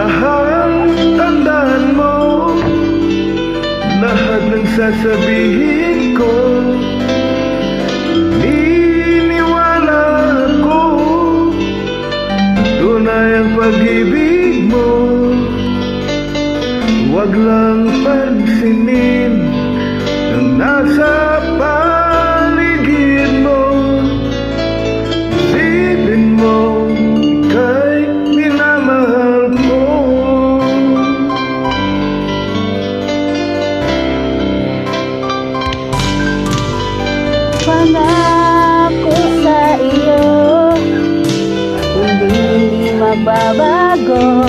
Mahal, tandaan mo lahat ng sasabihin ko. Niniwala ko tunay ang pag-ibig mo. Huwag lang pansinin ang nasa paligid mo. Isipin mo ika'y minamahal ko. Pangako sa iyo, hindi mababago.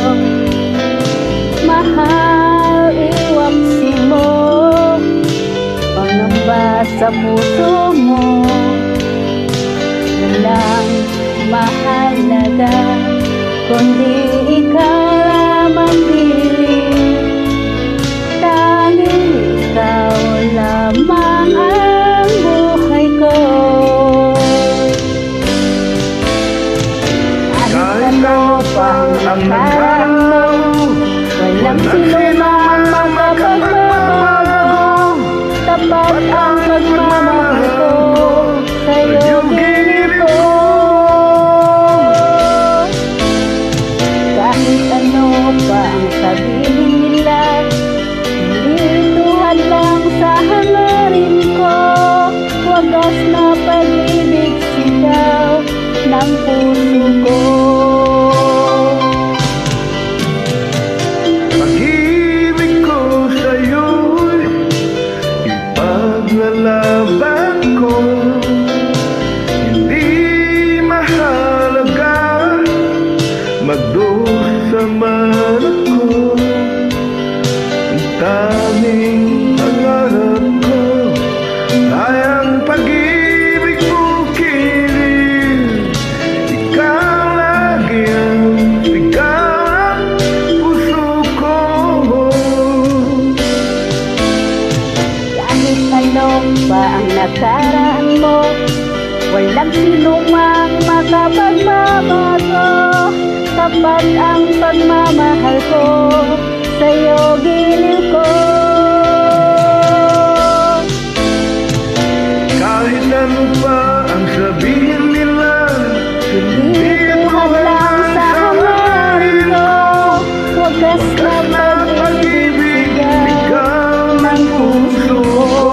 Mahal, iwaksi mo pangamba sa puso mo. Walang mahalaga kundi ikaw lamang piling. Tanging ikaw lamang ang buhay ko. Kahit ano pang nakaraan mo, walang sino man makapagbabago. Tapat ang pagmamahal ko sa'yo ginig ko. Kahit ano pa ang sabihin nila, hindi ito hadlang sa hangarin ko. Wagas na pag-ibig sigaw ng puso ko. Pag-ibig ko sa'yo'y ipaglalaban ko. Hindi mahalaga magdusa man ako. Ang tanging pangarap ko ay ang pag-ibig mo kilig. Ikaw lagi ang sigaw ng puso ko. Kahit ano pa ang nakaraan mo, walang sino mang makapagbabago. Tapat ang pagmamahal ko sa'yo giliw ko. Kahit ano pa ang sabihin nila, Hindi ito hadlang sa hangarin ko. Wagas na pag-ibig sigaw ng puso ko.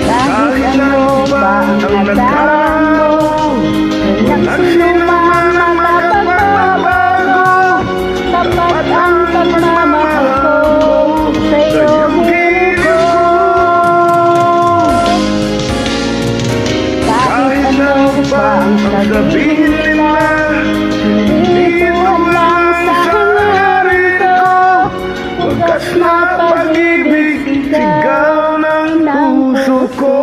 Kahit ano pa ang nakaraan mo, walang sino man ang makapagbabago. Tapat ang pagmamahal ko sa'yo gilig ko. Kahit ano pa ang sabihin nila, hindi ito hadlang sa hangarin ko. Wagas na pag-ibig sigaw ng puso ko.